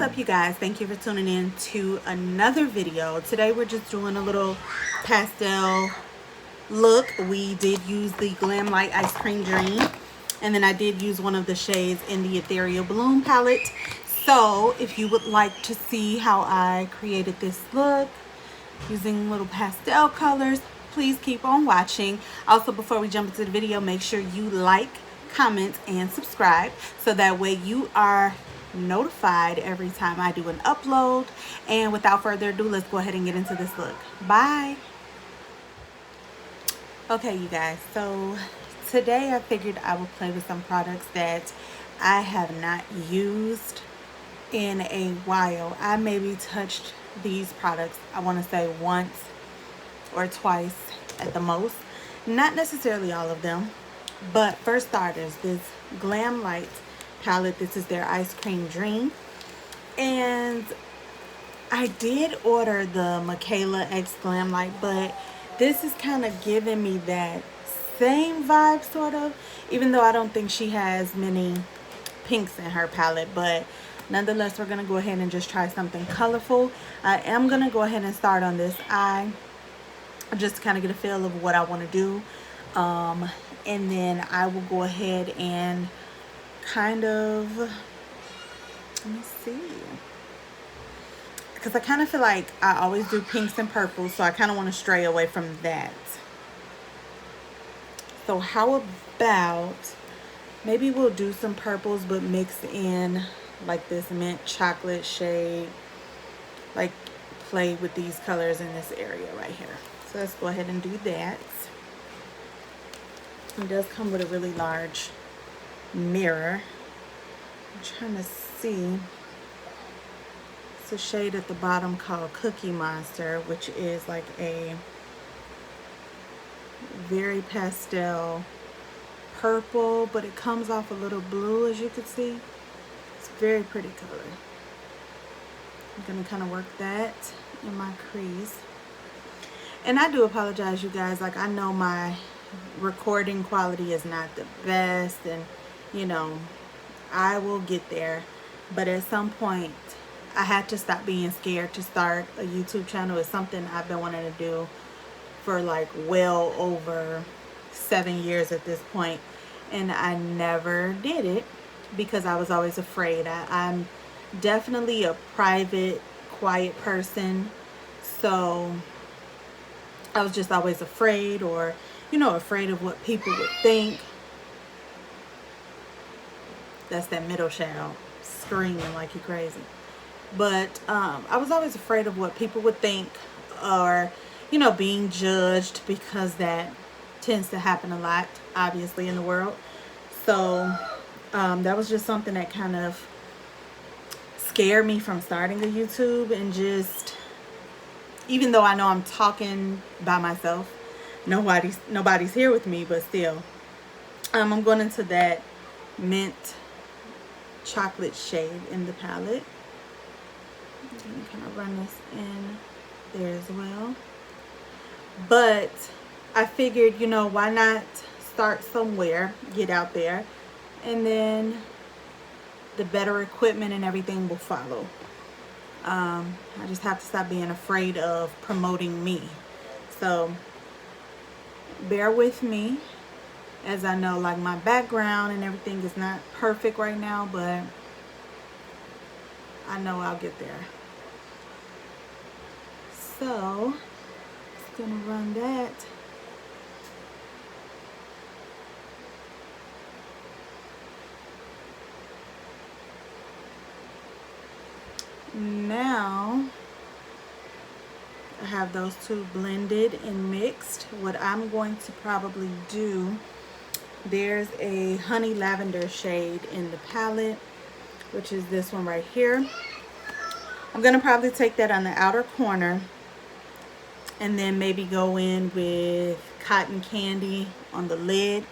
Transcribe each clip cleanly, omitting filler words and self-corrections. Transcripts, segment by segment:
up, you guys? Thank you for tuning in to another video. Today we're just doing a little pastel look. We did use the Glam Light Ice Cream Dream, and then I did use one of the shades in the Ethereal Balloon palette. So if you would like to see how I created this look using little pastel colors, please keep on watching. Also, before we jump into the video, make sure you like, comment, and subscribe so that way you are notified every time I do an upload. And without further ado, let's go ahead and get into this look. Bye. Okay, you guys, so today I figured I would play with some products that I have not used in a while. I maybe touched these products, I want to say once or twice at the most, not necessarily all of them. But for starters, this Glam Light palette, this is their Ice Cream Dream, and I did order the Michaela X Glam Light, but this is kind of giving me that same vibe, sort of, even though I don't think she has many pinks in her palette. But nonetheless, we're gonna go ahead and just try something colorful. I am gonna go ahead and start on this eye just to kind of get a feel of what I want to do, and then I will go ahead and kind of, let me see, because I kind of feel like I always do pinks and purples, so I kind of want to stray away from that. So how about maybe we'll do some purples but mix in like this mint chocolate shade, like play with these colors in this area right here. So let's go ahead and do that. It does come with a really large mirror. I'm trying to see. It's a shade at the bottom called Cookie Monster, which is like a very pastel purple, but it comes off a little blue, as you can see. It's a very pretty color. I'm gonna kind of work that in my crease. And I do apologize, you guys, like I know my recording quality is not the best, and you know, I will get there, but at some point I had to stop being scared to start a YouTube channel. It's something I've been wanting to do for like well over 7 years at this point, and I never did it because I was always afraid. I'm definitely a private, quiet person, so I was just always afraid, or you know, afraid of what people would think. That's that middle shadow screaming like you're crazy. But I was always afraid of what people would think, or you know, being judged, because that tends to happen a lot, obviously, in the world. So that was just something that kind of scared me from starting a YouTube. And just, even though I know I'm talking by myself, nobody's here with me, but still, I'm going into that mint chocolate shade in the palette. I'm going to kind of run this in there as well. But I figured, you know, why not start somewhere, get out there, and then the better equipment and everything will follow. I just have to stop being afraid of promoting me. So bear with me, as I know like my background and everything is not perfect right now, but I know I'll get there. So just gonna run that. Now I have those two blended and mixed. What I'm going to probably do, there's a honey lavender shade in the palette, which is this one right here. I'm gonna probably take that on the outer corner, and then maybe go in with Cotton Candy on the lid.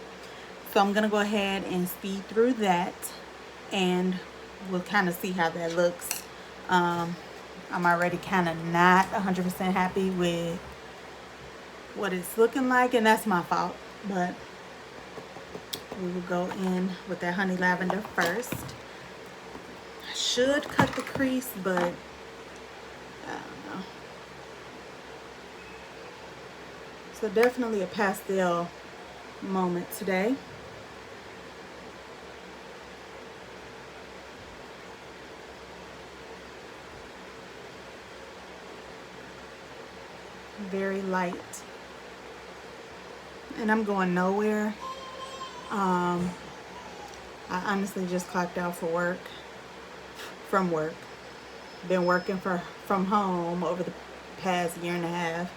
So I'm gonna go ahead and speed through that, and we'll kind of see how that looks. I'm already kind of not 100% happy with what it's looking like, and that's my fault. But we will go in with that honey lavender first. should cut the crease, but I don't know. So definitely a pastel moment today. Very light. And I'm going nowhere. I honestly just clocked out from work. Been working from home over the past year and a half,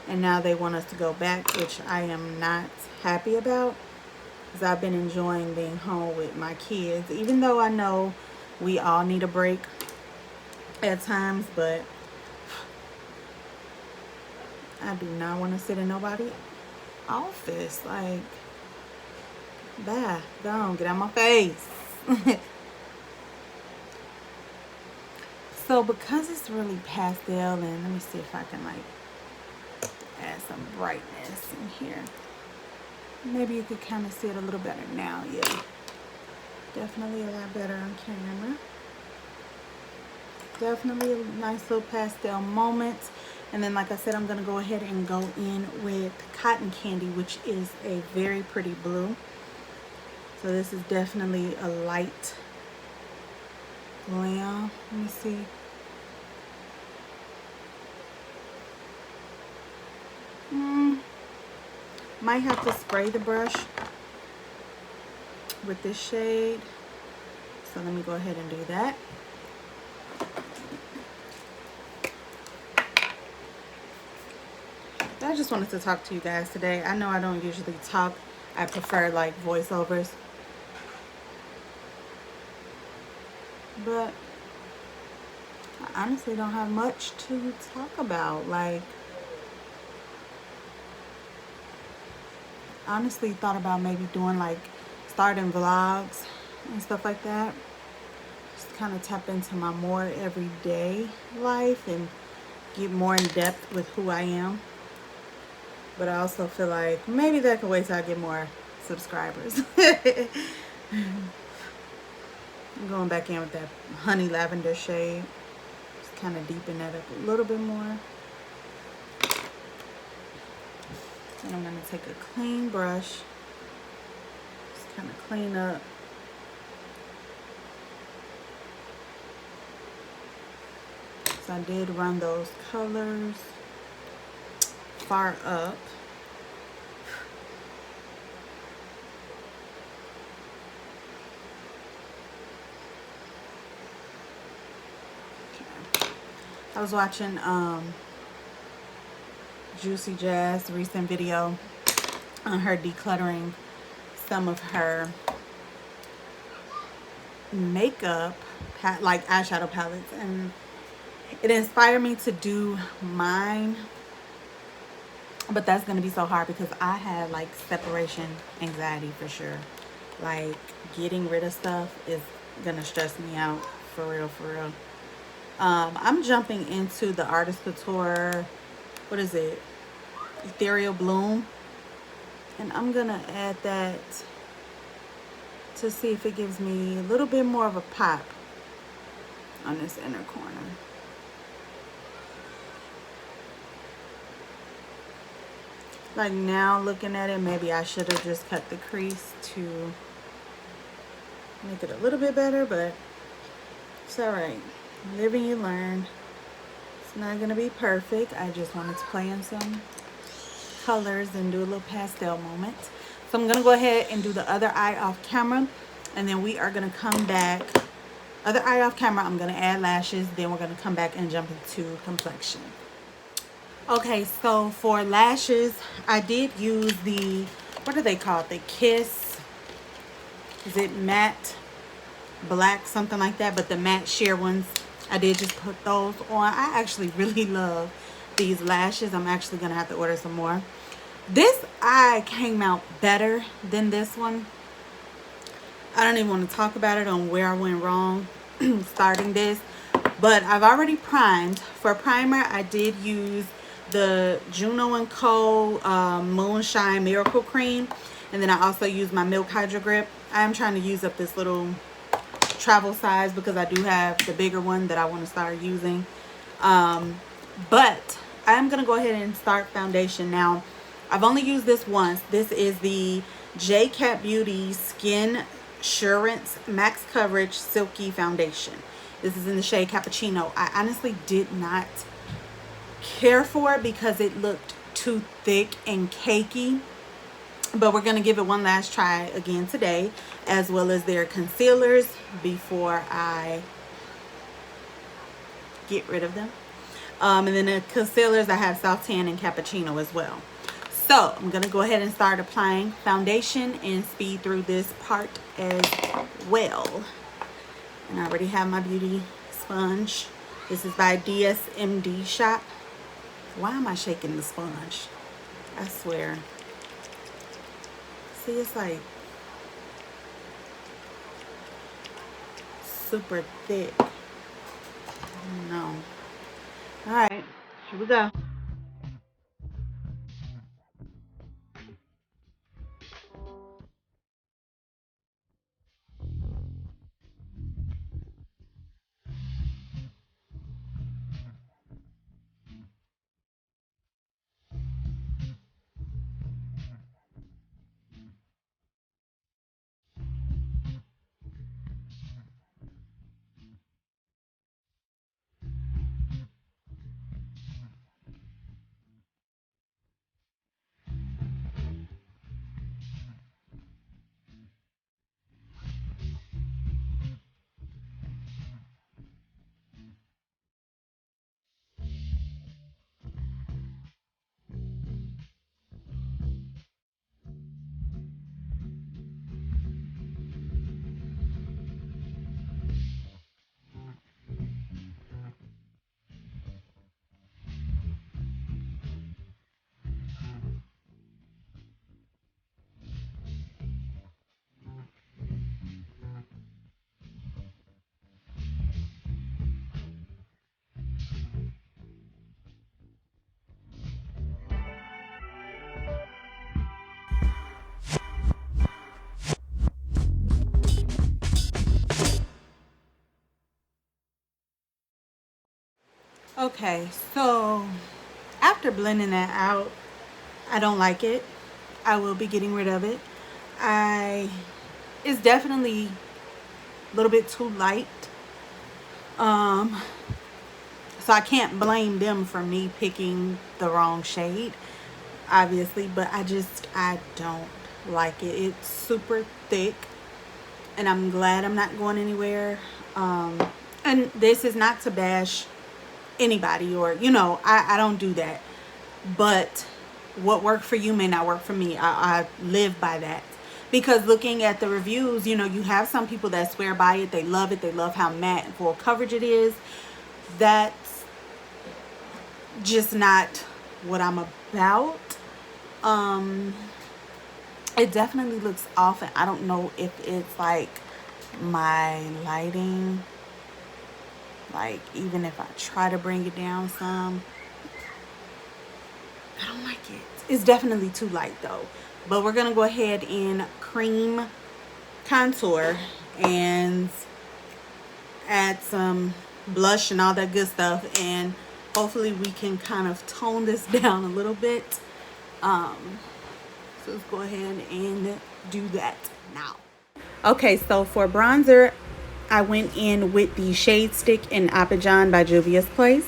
and now they want us to go back, which I am not happy about, because I've been enjoying being home with my kids, even though I know we all need a break at times, but I do not want to sit in nobody's office. Like, bye, go on, get out my face. So because it's really pastel, and let me see if I can like add some brightness in here. Maybe you could kind of see it a little better now. Yeah, definitely a lot better on camera. Definitely a nice little pastel moment. And then, like I said, I'm going to go ahead and go in with Cotton Candy, which is a very pretty blue. So this is definitely a light glam. Let me see. Might have to spray the brush with this shade. So let me go ahead and do that. I just wanted to talk to you guys today. I know I don't usually talk. I prefer like voiceovers. But I honestly don't have much to talk about. Like, honestly thought about maybe doing like starting vlogs and stuff like that. Just kind of tap into my more everyday life and get more in depth with who I am. But I also feel like maybe that could wait till I get more subscribers. I'm going back in with that honey lavender shade. Just kind of deepen that up a little bit more. And I'm going to take a clean brush. Just kind of clean up. So I did run those colors far up. Okay. I was watching Juicy Jazz recent video on her decluttering some of her makeup, like eyeshadow palettes, and it inspired me to do mine. But that's going to be so hard because I have like separation anxiety for sure. Like, getting rid of stuff is going to stress me out for real, for real. I'm jumping into the Artist Couture, what is it? Ethereal Bloom. And I'm going to add that to see if it gives me a little bit more of a pop on this inner corner. Like, now looking at it, maybe I should have just cut the crease to make it a little bit better, but it's alright. Live and you learn. It's not going to be perfect. I just wanted to play in some colors and do a little pastel moment. So I'm going to go ahead and do the other eye off camera, and then we are going to come back. Other eye off camera, I'm going to add lashes, then we're going to come back and jump into complexion. Okay, so for lashes, I did use the, what are they called? The Kiss, is it matte black, something like that, but the matte sheer ones, I did just put those on. I actually really love these lashes. I'm actually going to have to order some more. This eye came out better than this one. I don't even want to talk about it on where I went wrong starting this, but I've already primed. For primer, I did use the Juno & Co. Moonshine Miracle Cream, and then I also used my Milk Hydro Grip. I am trying to use up this little travel size because I do have the bigger one that I want to start using. But I'm going to go ahead and start foundation. Now, I've only used this once. This is the Beauties Skin Assurance Max Coverage Silky Foundation. This is in the shade Cappuccino. I honestly did not care for it because it looked too thick and cakey. But we're going to give it one last try again today, as well as their concealers before I get rid of them. And then the concealers, I have Soft Tan and Cappuccino as well. So I'm going to go ahead and start applying foundation and speed through this part as well. And I already have my beauty sponge. This is by DSMD Shop. Why am I shaking the sponge? I swear. See, it's like super thick. No. All right, here we go. Okay, so after blending that out, I don't like it. I will be getting rid of it. It's definitely a little bit too light. So I can't blame them for me picking the wrong shade, obviously, but I don't like it. It's super thick, and I'm glad I'm not going anywhere. And this is not to bash anybody, or I don't do that, but what worked for you may not work for me. I live by that, because looking at the reviews, you have some people that swear by it. They love it. They love how matte and full coverage it is. That's just not what I'm about. It definitely looks off, and I don't know if it's like my lighting. Like, even if I try to bring it down some, I don't like it. It's definitely too light though. But we're gonna go ahead and cream contour and add some blush and all that good stuff, and hopefully we can kind of tone this down a little bit. So let's go ahead and do that now. Okay, so for bronzer, I went in with the Shade Stick in Appian by Juvia's Place,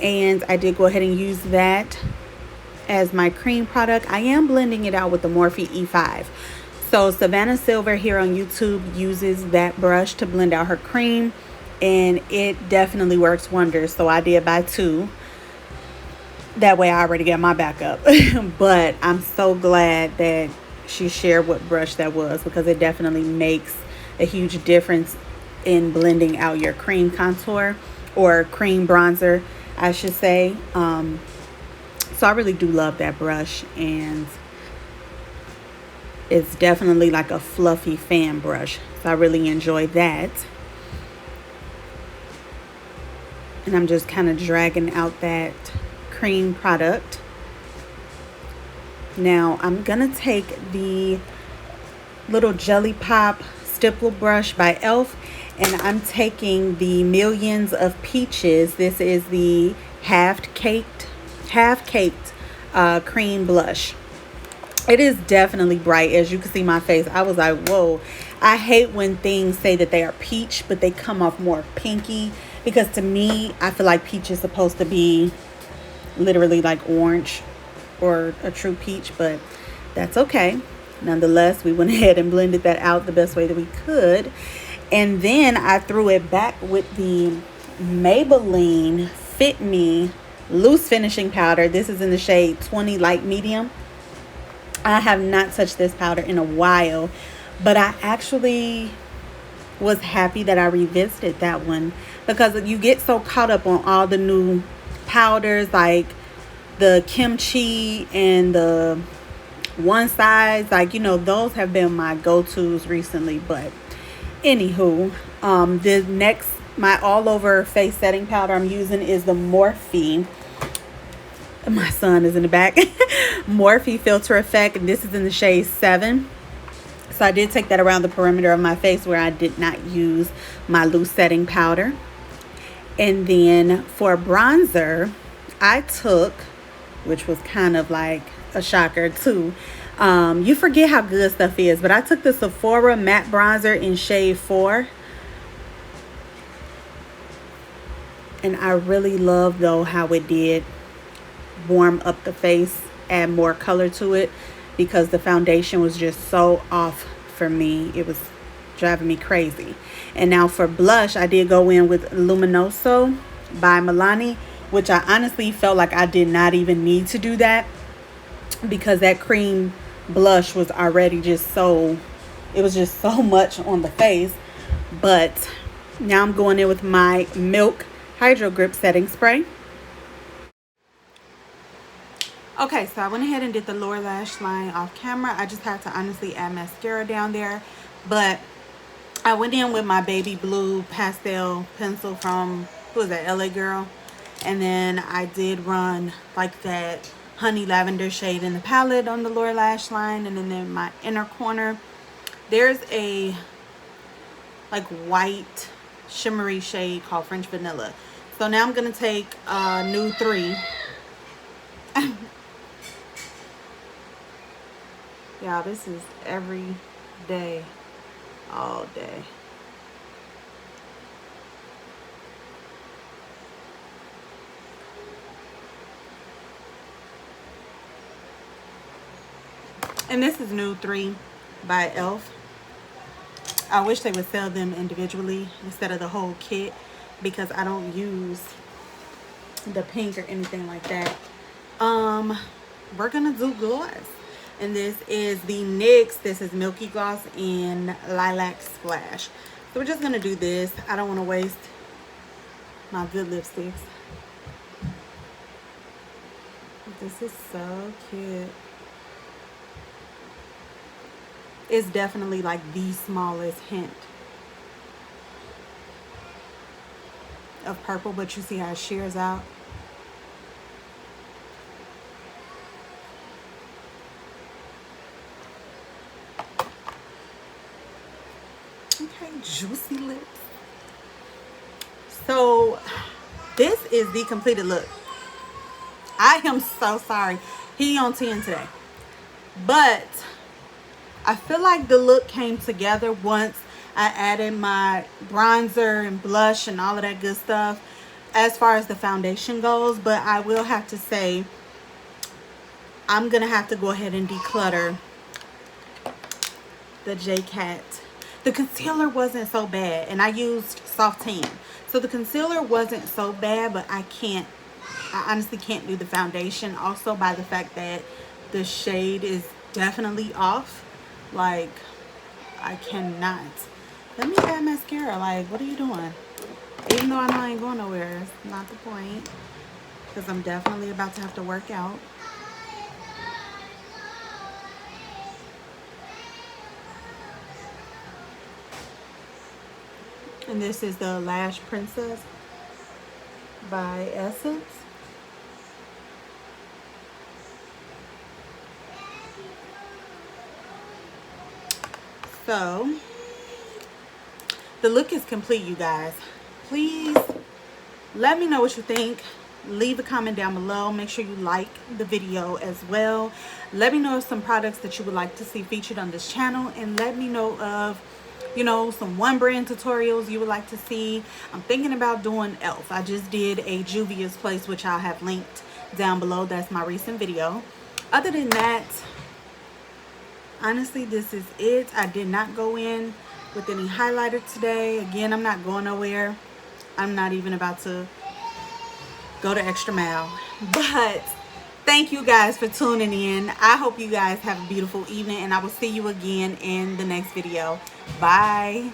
and I did go ahead and use that as my cream product. I am blending it out with the Morphe E5. So Savannah Silver here on YouTube uses that brush to blend out her cream, and it definitely works wonders. So I did buy two. That way I already got my backup. But I'm so glad that she shared what brush that was, because it definitely makes a huge difference in blending out your cream contour, or cream bronzer, I should say. So I really do love that brush, and it's definitely like a fluffy fan brush. So I really enjoy that. And I'm just kind of dragging out that cream product. Now I'm gonna take the little Jelly Pop stipple brush by Elf, And I'm taking the Millions of Peaches. This is the half-caked cream blush. It is definitely bright. As you can see my face, I was like, whoa. I hate when things say that they are peach, but they come off more pinky. Because to me, I feel like peach is supposed to be literally like orange or a true peach, but that's okay. Nonetheless, we went ahead and blended that out the best way that we could. And then I threw it back with the Maybelline Fit Me Loose Finishing Powder. This is in the shade 20 Light Medium. I have not touched this powder in a while, but I actually was happy that I revisited that one, because you get so caught up on all the new powders like the kimchi and the one size, like, you know, those have been my go-tos recently. But anywho, the next, my all over face setting powder I'm using is the Morphe. My son is in the back. Morphe Filter Effect, and this is in the shade 7. So I did take that around the perimeter of my face where I did not use my loose setting powder. And then for bronzer, I took, which was kind of like a shocker too, you forget how good stuff is, but I took the Sephora matte bronzer in shade 4. And I really love though how it did warm up the face, add more color to it, because the foundation was just so off for me. It was driving me crazy. And now for blush, I did go in with Luminoso by Milani, which I honestly felt like I did not even need to do that, because that cream blush was already just so, it was just so much on the face. But now I'm going in with my Milk Hydro Grip Setting Spray. Okay, so I went ahead and did the lower lash line off camera. I just had to honestly add mascara down there. But I went in with my baby blue pastel pencil from, who was that, LA Girl. And then I did run like that honey lavender shade in the palette on the lower lash line. And then in my inner corner, there's a like white shimmery shade called French Vanilla. So now I'm going to take Nude 3. Yeah, this is every day, all day. And this is Nude 3 by e.l.f. I wish they would sell them individually instead of the whole kit, because I don't use the pink or anything like that. We're gonna do gloss. And this is the NYX. This is Milky Gloss in Lilac Splash. So we're just going to do this. I don't want to waste my good lipsticks. This is so cute. It's definitely like the smallest hint of purple, but you see how it shears out. Okay, juicy lips. So this is the completed look. I am so sorry he on 10 today, but I feel like the look came together once I added my bronzer and blush and all of that good stuff as far as the foundation goes. But I will have to say, I'm gonna have to go ahead and declutter the J-Cat. The concealer wasn't so bad, and I used soft tan, so the concealer wasn't so bad, but I honestly can't do the foundation, also by the fact that the shade is definitely off. Like, I cannot. Let me add mascara. Like, what are you doing? Even though I know I ain't going nowhere, it's not the point, because I'm definitely about to have to work out. And this is the Lash Princess by Essence. So the look is complete, you guys. Please let me know what you think. Leave a comment down below. Make sure you like the video as well. Let me know of some products that you would like to see featured on this channel, and let me know of, you know, some one brand tutorials you would like to see. I'm thinking about doing e.l.f. I just did a Juvia's Place, which I'll have linked down below. That's my recent video. Other than that, honestly, this is it. I did not go in with any highlighter today. Again, I'm not going nowhere. I'm not even about to go the extra mile. But thank you guys for tuning in. I hope you guys have a beautiful evening, and I will see you again in the next video. Bye.